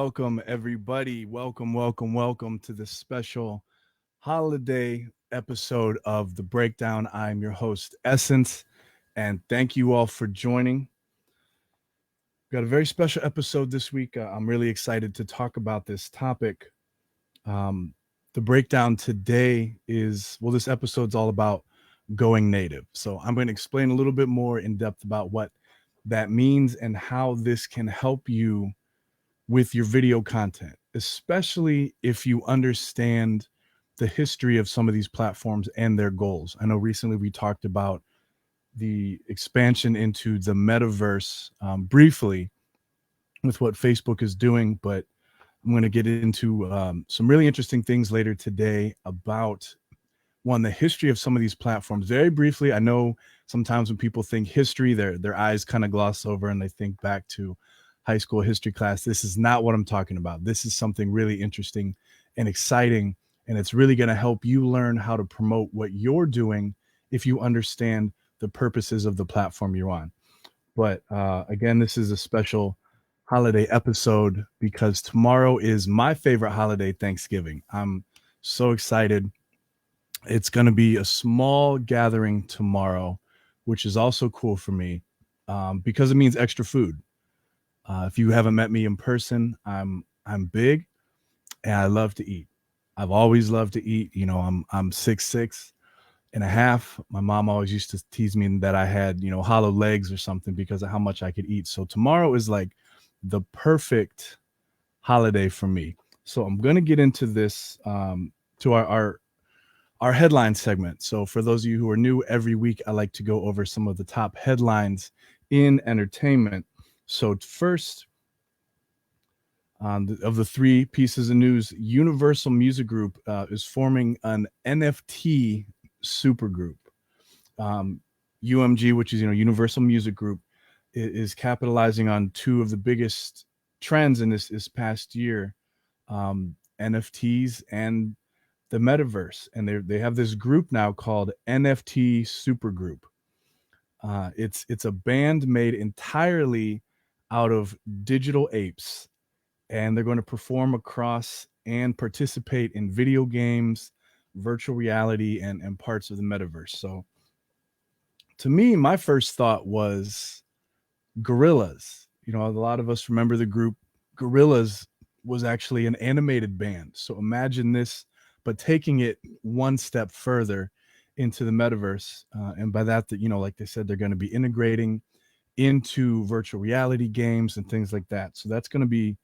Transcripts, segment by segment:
welcome everybody. Welcome to this special holiday episode of The Breakdown. I'm your host, Essence, and thank you all for joining. We've got a very special episode this week. I'm really excited to talk about this topic. Um, the breakdown today this episode's all about going native. So I'm going to explain a little bit more in depth about what that means and how this can help you with your video content, especially if you understand the history of some of these platforms and their goals. I know recently we talked about the expansion into the metaverse briefly with what Facebook is doing, but I'm going to get into some really interesting things later today about the history of some of these platforms. Very briefly, I know sometimes when people think history, their eyes kind of gloss over and they think back to high school history class. This is not what I'm talking about. This is something really interesting and exciting, and it's really going to help you learn how to promote what you're doing if you understand the purposes of the platform you're on. But again, this is a special holiday episode because tomorrow is my favorite holiday, Thanksgiving. I'm so excited. It's going to be a small gathering tomorrow, which is also cool for me because it means extra food. If you haven't met me in person, I'm big and I love to eat. I've always loved to eat. You know, I'm 6'6.5". My mom always used to tease me that I had, hollow legs or something because of how much I could eat. So tomorrow is like the perfect holiday for me. So I'm going to get into this to our headline segment. So for those of you who are new, every week I like to go over some of the top headlines in entertainment. So first, of the three pieces of news, Universal Music Group is forming an NFT supergroup. UMG, which is Universal Music Group, is capitalizing on two of the biggest trends in this past year, NFTs and the metaverse, and they have this group now called NFT Supergroup. It's a band made entirely out of digital apes, and they're going to perform across and participate in video games, virtual reality, and parts of the metaverse. So to me, my first thought was Gorillaz. A lot of us remember the group Gorillaz was actually an animated band. So imagine this, but taking it one step further into the metaverse. And by that, like they said, they're going to be integrating into virtual reality games and things like that. So that's going to be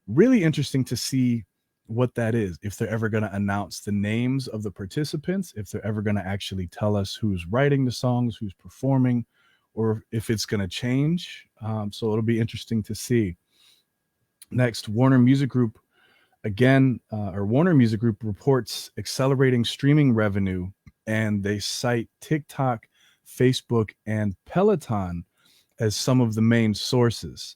really interesting to see what that is, if they're ever going to announce the names of the participants, if they're ever going to actually tell us who's writing the songs, who's performing, or if it's going to change. So it'll be interesting to see. Next, Warner Music Group reports accelerating streaming revenue, and they cite TikTok, Facebook, and Peloton as some of the main sources.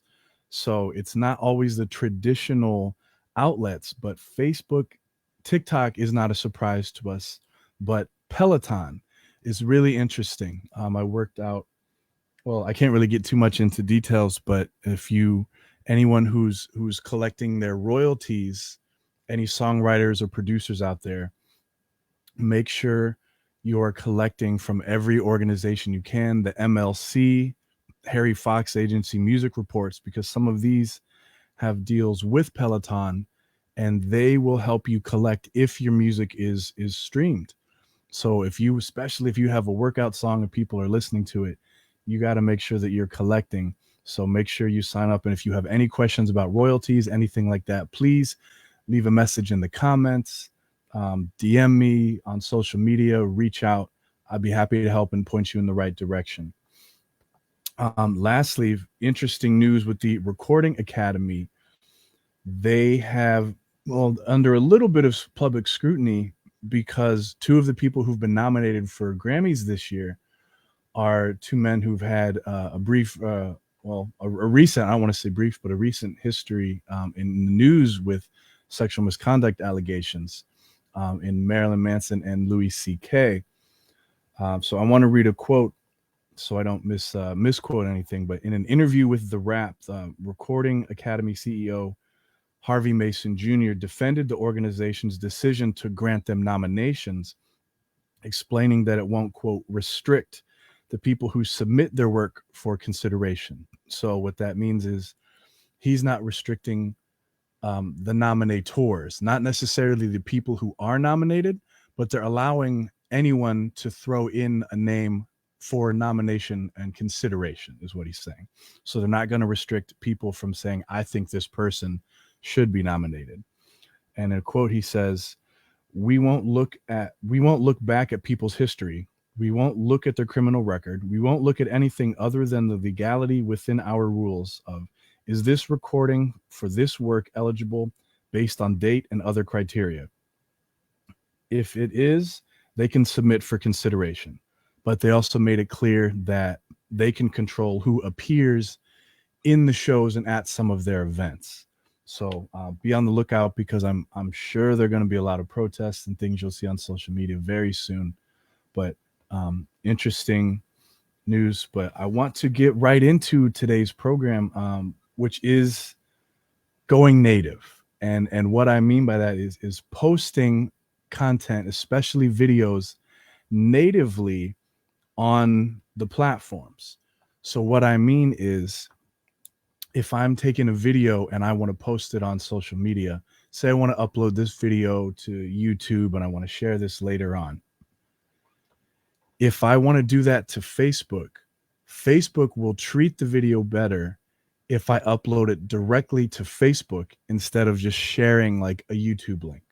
So it's not always the traditional outlets, but Facebook, TikTok is not a surprise to us, but Peloton is really interesting. I worked out, well, I can't really get too much into details, but anyone who's collecting their royalties, any songwriters or producers out there, make sure you are collecting from every organization you can, the MLC, Harry Fox Agency Music Reports, because some of these have deals with Peloton and they will help you collect if your music is streamed. So especially if you have a workout song and people are listening to it, you got to make sure that you're collecting. So make sure you sign up. And if you have any questions about royalties, anything like that, please leave a message in the comments, DM me on social media, reach out. I'd be happy to help and point you in the right direction. Lastly, interesting news with the Recording Academy. They have, under a little bit of public scrutiny, because two of the people who've been nominated for Grammys this year are two men who've had a recent, I don't want to say brief, but a recent history in the news with sexual misconduct allegations in Marilyn Manson and Louis C.K. So I want to read a quote so I don't misquote anything, but in an interview with The Wrap, the Recording Academy CEO Harvey Mason Jr. defended the organization's decision to grant them nominations, explaining that it won't, quote, restrict the people who submit their work for consideration. So what that means is he's not restricting the nominators, not necessarily the people who are nominated, but they're allowing anyone to throw in a name for nomination and consideration, is what he's saying. So they're not going to restrict people from saying, I think this person should be nominated. And in a quote, he says, we won't look back at people's history. We won't look at their criminal record. We won't look at anything other than the legality within our rules of, is this recording for this work eligible based on date and other criteria? If it is, they can submit for consideration. But they also made it clear that they can control who appears in the shows and at some of their events. So be on the lookout, because I'm sure there are going to be a lot of protests and things you'll see on social media very soon. But interesting news. But I want to get right into today's program, which is going native. And what I mean by that is posting content, especially videos, natively on the platforms. So what I mean is, if I'm taking a video and I want to post it on social media, say I want to upload this video to YouTube and I want to share this later on. If I want to do that to Facebook, Facebook will treat the video better if I upload it directly to Facebook instead of just sharing like a YouTube link.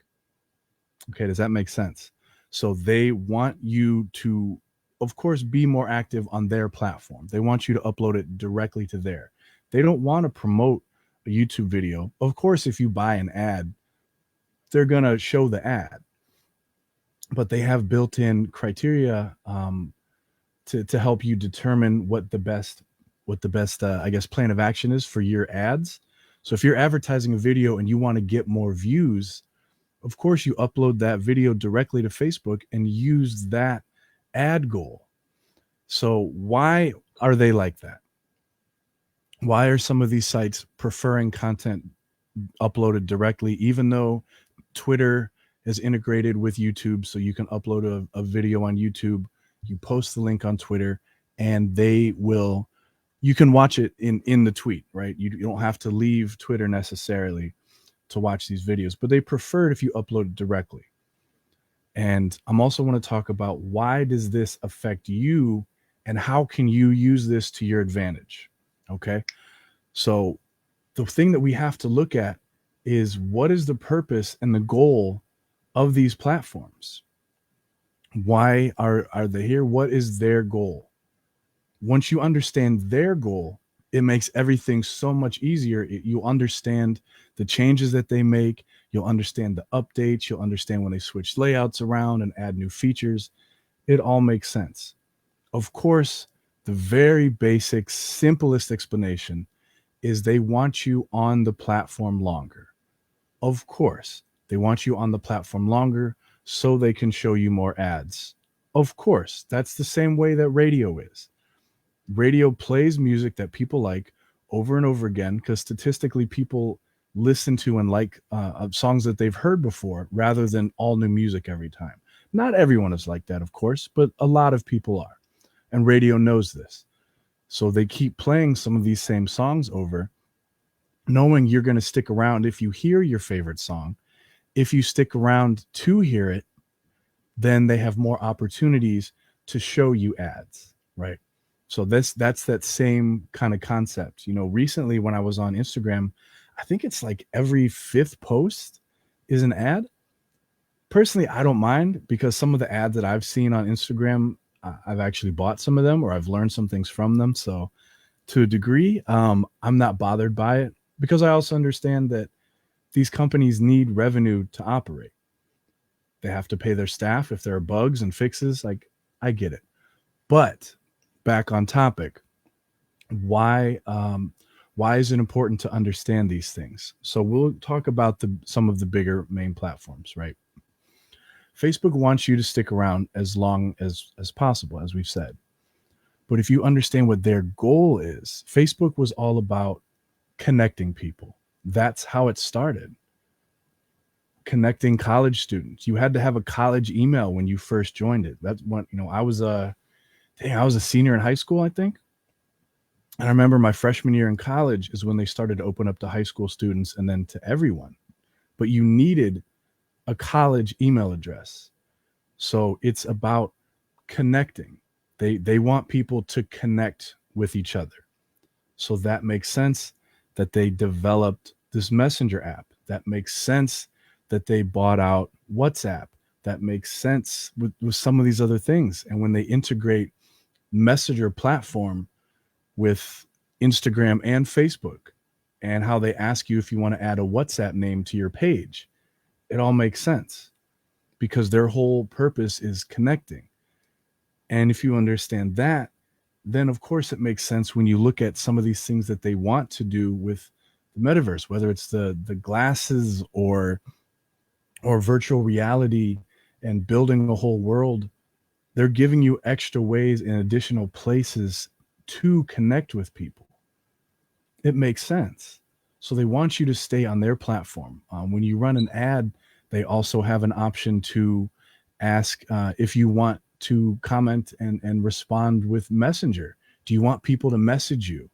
Okay, does that make sense? So they want you to, of course, be more active on their platform. They want you to upload it directly to there. They don't want to promote a YouTube video. Of course, if you buy an ad, they're going to show the ad. But they have built-in criteria to help you determine what the best I guess plan of action is for your ads. So if you're advertising a video and you want to get more views, of course you upload that video directly to Facebook and use that ad goal. So why are they like that? Why are some of these sites preferring content uploaded directly, even though Twitter is integrated with YouTube, so you can upload a video on YouTube, you post the link on Twitter, and you can watch it in the tweet, right? You don't have to leave Twitter necessarily to watch these videos, but they prefer it if you upload it directly. And I'm also want to talk about, why does this affect you and how can you use this to your advantage? Okay. So the thing that we have to look at is, what is the purpose and the goal of these platforms? Why are they here? What is their goal? Once you understand their goal, it makes everything so much easier. You'll understand the changes that they make. You'll understand the updates. You'll understand when they switch layouts around and add new features. It all makes sense. Of course, the very basic, simplest explanation is they want you on the platform longer. Of course, they want you on the platform longer so they can show you more ads. Of course, that's the same way that radio is. Radio plays music that people like over and over again, because statistically people listen to and like songs that they've heard before rather than all new music every time. Not everyone is like that, of course, but a lot of people are. And radio knows this. So they keep playing some of these same songs over, knowing you're going to stick around if you hear your favorite song. If you stick around to hear it, then they have more opportunities to show you ads, right? So that's that same kind of concept. You know, recently when I was on Instagram, I think it's like every 5th post is an ad. Personally, I don't mind, because some of the ads that I've seen on Instagram, I've actually bought some of them, or I've learned some things from them. So to a degree, I'm not bothered by it, because I also understand that these companies need revenue to operate. They have to pay their staff if there are bugs and fixes. Like, I get it. But back on topic, why is it important to understand these things? So we'll talk about some of the bigger main platforms, right? Facebook wants you to stick around as long as possible, as we've said. But if you understand what their goal is, Facebook was all about connecting people. That's how it started. Connecting college students. You had to have a college email when you first joined it. That's what, I was a senior in high school, I think. And I remember my freshman year in college is when they started to open up to high school students and then to everyone. But you needed a college email address. So it's about connecting. They want people to connect with each other. So that makes sense that they developed this messenger app. That makes sense that they bought out WhatsApp. That makes sense with some of these other things. And when they integrate messenger platform with Instagram and Facebook, and how they ask you if you want to add a WhatsApp name to your page, it all makes sense because their whole purpose is connecting. And if you understand that, then of course it makes sense when you look at some of these things that they want to do with the metaverse, whether it's the glasses or virtual reality and building a whole world. They're giving you extra ways and additional places to connect with people. It makes sense. So they want you to stay on their platform. When you run an ad, they also have an option to ask if you want to comment and respond with Messenger. Do you want people to message you?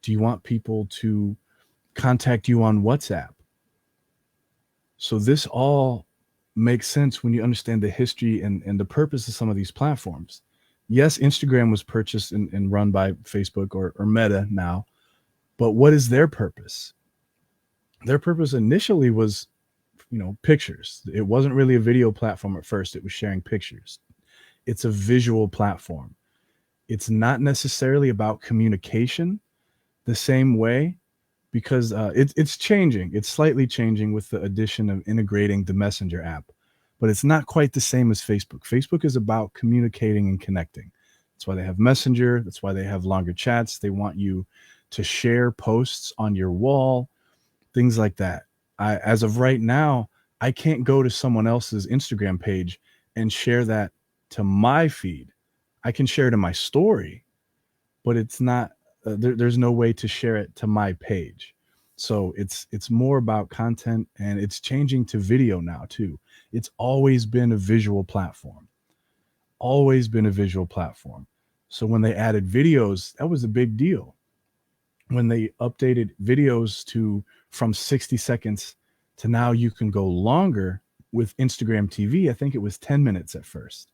Do you want people to contact you on WhatsApp? So this all makes sense when you understand the history and the purpose of some of these platforms. Yes, Instagram was purchased and run by Facebook or Meta now, but what is their purpose? Their purpose initially was, pictures. It wasn't really a video platform at first. It was sharing pictures. It's a visual platform. It's not necessarily about communication the same way because it's changing. It's slightly changing with the addition of integrating the Messenger app, but it's not quite the same as Facebook. Facebook is about communicating and connecting. That's why they have Messenger. That's why they have longer chats. They want you to share posts on your wall, things like that. As of right now, I can't go to someone else's Instagram page and share that to my feed. I can share it in my story, but it's not. There's no way to share it to my page. So it's more about content, and it's changing to video now too. It's always been a visual platform. Always been a visual platform. So when they added videos, that was a big deal. When they updated videos to from 60 seconds to now you can go longer with Instagram TV. I think it was 10 minutes at first.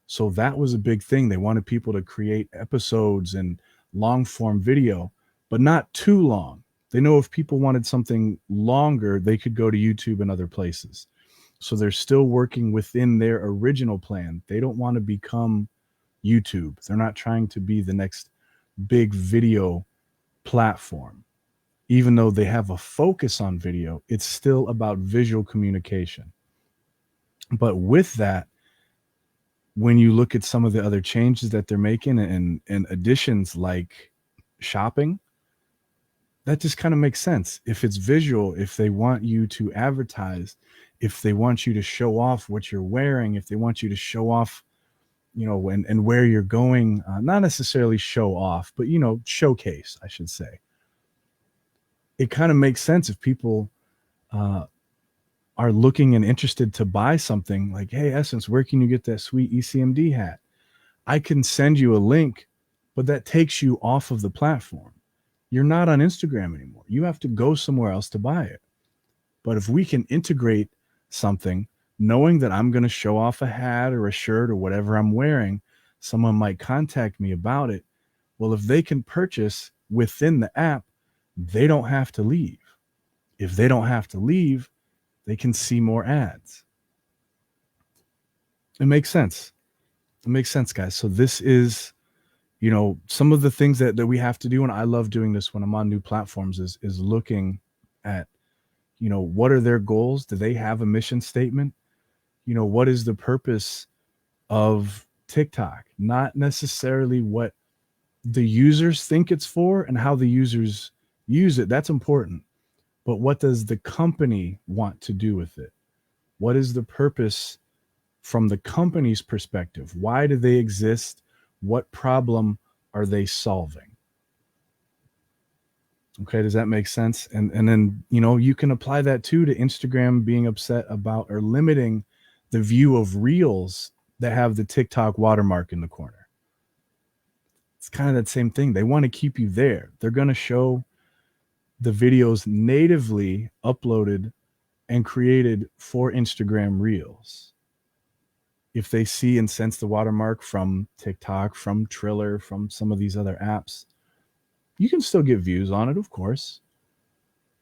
So that was a big thing. They wanted people to create episodes and long form video, but not too long. They know if people wanted something longer, they could go to YouTube and other places. So they're still working within their original plan. They don't want to become YouTube. They're not trying to be the next big video platform. Even though they have a focus on video, it's still about visual communication. But with that, when you look at some of the other changes that they're making and additions like shopping, that just kind of makes sense. If it's visual, if they want you to advertise, if they want you to show off what you're wearing, if they want you to show off, and where you're going, not necessarily show off, but, showcase, I should say. It kind of makes sense if people are looking and interested to buy something like, hey, Essince, where can you get that sweet ECMD hat? I can send you a link, but that takes you off of the platform. You're not on Instagram anymore. You have to go somewhere else to buy it. But if we can integrate something, knowing that I'm going to show off a hat or a shirt or whatever I'm wearing, someone might contact me about it. Well, if they can purchase within the app, they don't have to leave. If they don't have to leave, they can see more ads. It makes sense. It makes sense, guys. So this is, some of the things that we have to do. And I love doing this when I'm on new platforms is looking at, what are their goals? Do they have a mission statement? What is the purpose of TikTok? Not necessarily what the users think it's for and how the users use it. That's important. But what does the company want to do with it? What is the purpose from the company's perspective? Why do they exist? What problem are they solving? Okay, does that make sense? And then, you know, you can apply that too to Instagram being upset about or limiting the view of reels that have the TikTok watermark in the corner. It's kind of that same thing. They want to keep you there. They're going to show the videos natively uploaded and created for Instagram Reels. If they see and sense the watermark from TikTok, from Triller, from some of these other apps, you can still get views on it, of course,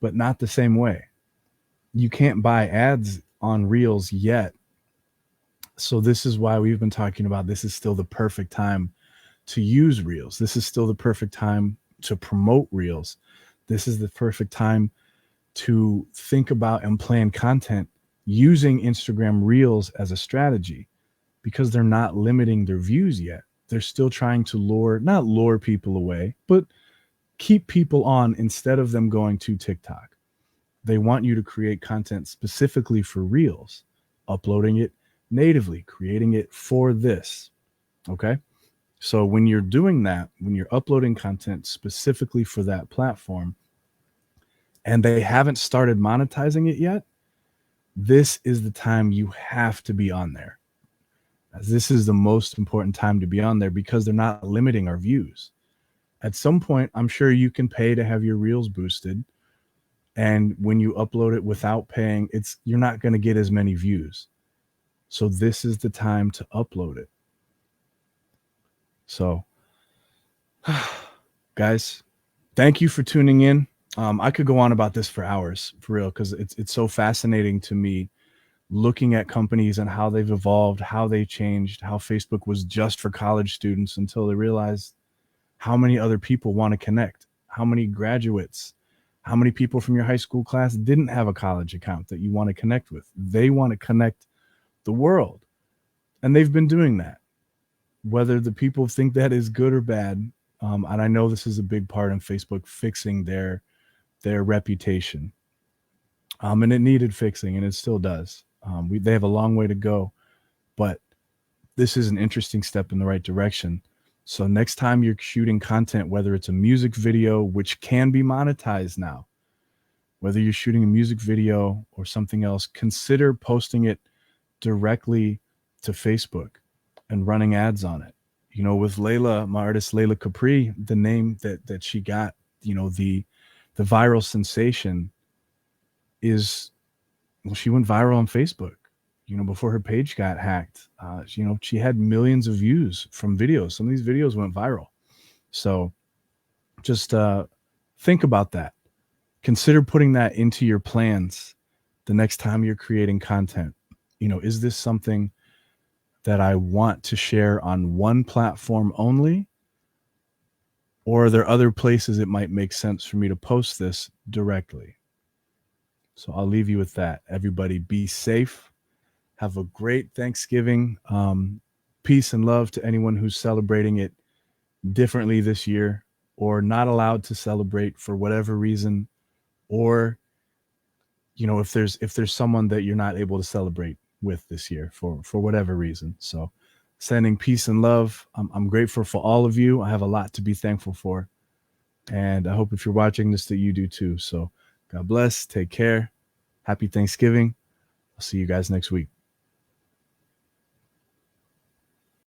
but not the same way. You can't buy ads on Reels yet. So this is why we've been talking about this is still the perfect time to use Reels. This is still the perfect time to promote Reels. This is the perfect time to think about and plan content using Instagram Reels as a strategy, because they're not limiting their views yet. They're still trying to not lure people away, but keep people on instead of them going to TikTok. They want you to create content specifically for Reels, uploading it natively, creating it for this. Okay. So when you're doing that, when you're uploading content specifically for that platform and they haven't started monetizing it yet, this is the time you have to be on there. As this is the most important time to be on there because they're not limiting our views. At some point, I'm sure you can pay to have your reels boosted. And when you upload it without paying, you're not going to get as many views. So this is the time to upload it. So, guys, thank you for tuning in. I could go on about this for hours, for real, because it's so fascinating to me looking at companies and how they've evolved, how they changed, how Facebook was just for college students until they realized how many other people want to connect, how many graduates, how many people from your high school class didn't have a college account that you want to connect with. They want to connect the world. And they've been doing that, whether the people think that is good or bad. And I know this is a big part in Facebook fixing their reputation. And it needed fixing, and it still does. They have a long way to go, but this is an interesting step in the right direction. So next time you're shooting content, whether it's a music video, which can be monetized now, whether you're shooting a music video or something else, consider posting it directly to Facebook and running ads on it. You know, with Layla, my artist Layla Capri, the name that she got, you know, the viral sensation is, well, she went viral on Facebook, you know, before her page got hacked. You know, she had millions of views from videos. Some of these videos went viral. So just think about that. Consider putting that into your plans the next time you're creating content. You know, is this something that I want to share on one platform only? Or are there other places it might make sense for me to post this directly? So I'll leave you with that. Everybody be safe. Have a great Thanksgiving. Peace and love to anyone who's celebrating it differently this year or not allowed to celebrate for whatever reason, or, you know, if there's someone that you're not able to celebrate with this year for whatever reason. So sending peace and love. I'm grateful for all of you. I have a lot to be thankful for. And I hope if you're watching this that you do too. So God bless. Take care. Happy Thanksgiving. I'll see you guys next week.